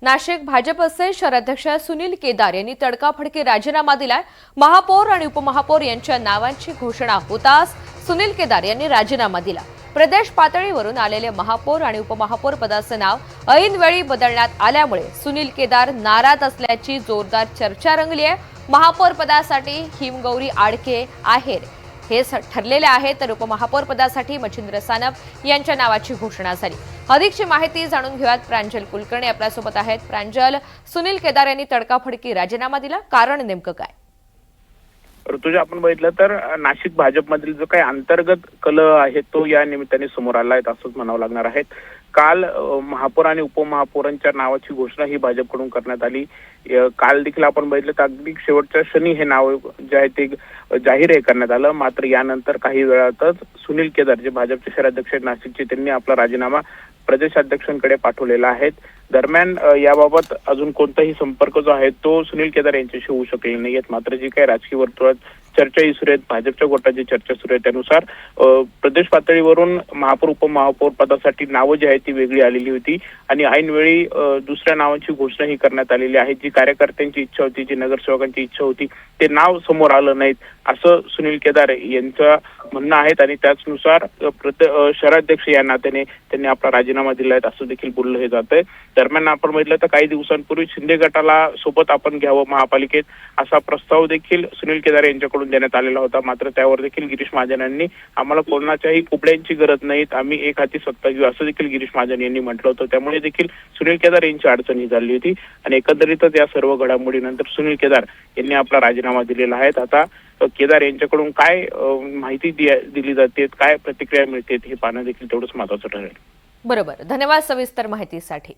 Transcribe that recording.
नाशिक भाजपचे शहराध्यक्ष सुनील केदार यांनी तडकाफडकी राजीनामा दिलाय। महापौर आणि उपमहापौर यांच्या नावांची घोषणा होताच सुनील केदार यांनी राजीनामा दिला। प्रदेश पातळीवरून आलेले महापौर आणि उपमहापौर पदाचे नाव ऐनवेळी बदलण्यात आल्यामुळे सुनील केदार नाराज असल्याची जोरदार चर्चा रंगली आहे। महापौर पदासाठी हिमगौरी आडके आहेर हे ठरलेले आहे, तर उपमहापौर पदासाठी मच्छिंद्र सानप यांच्या नावाची घोषणा झाली। अधिकची माहिती जाणून घेऊयात। प्रांजल कुलकर्णी आपल्यासोबत आहेत। प्रांजल, सुनील केदार यांनी तडकाफडकी राजीनामा दिला, कारण नेमकं काय? ऋतुजा, आपण बघितलं तर नाशिक भाजपमधील जो काही अंतर्गत कलह आहे तो या निमित्ताने समोर आला आहे असंच म्हणावं लागणार आहे। काल महापौर आणि उपमहापौरांच्या नावाची घोषणा ही भाजपकडून करण्यात आली। काल देखील आपण बघितलं तर अगदी शेवटच्या क्षणी हे नाव जे आहे ते जाहीर करण्यात आलं। मात्र यानंतर काही वेळातच सुनील केदार जे भाजपचे शहराध्यक्ष आहेत नाशिकचे, त्यांनी आपला राजीनामा प्रदेशाध्यक्षांकडे पाठवलेला आहे। दरम्यान याबाबत अजून कोणताही संपर्क जो आहे तो सुनील केदार यांच्याशी होऊ शकलेला नाहीयेत। मात्र जी काही राजकीय वर्तुळात चर्चाही सुरू आहेत, भाजपच्या गोटाची चर्चा सुरू आहे, त्यानुसार प्रदेश पातळीवरून महापौर उपमहापौर पदासाठी नावं जी आहेत ती वेगळी आलेली होती आणि ऐनवेळी दुसऱ्या नावांची घोषणा ही करण्यात आलेली आहे। जी कार्यकर्त्यांची इच्छा होती, जी नगरसेवकांची इच्छा होती, ते नाव समोर आलं नाहीत असं सुनील केदार यांचं म्हणणं आहे आणि त्याचनुसार शहराध्यक्ष या नात्याने त्यांनी आपला राजीनामा दिलाय असं देखील बोललं हे जातंय। दरम्यान आपण बघितलं तर काही दिवसांपूर्वी शिंदे गटाला सोबत आपण घ्यावं महापालिकेत असा प्रस्ताव देखील सुनील केदार यांच्याकडून देण्यात आलेला होता। मात्र त्यावर देखील गिरीश महाजन यांनी आम्हाला कोणाच्याही कुपड्यांची गरज नाहीत, आम्ही एक हाती सत्ता घेऊ असं देखील गिरीश महाजन यांनी म्हटलं होतं। त्यामुळे देखील सुनील केदार यांची अडचण ही झाली होती आणि एकंदरीतच या सर्व घडामोडीनंतर सुनील केदार यांनी आपला राजीनामा दिलेला आहे। आता केदार यांच्याकडून काय माहिती दिली जाते, काय प्रतिक्रिया मिळते हे पाहणं देखील तेवढंच महत्त्वाचं ठरेल। बरोबर, धन्यवाद सविस्तर माहितीसाठी।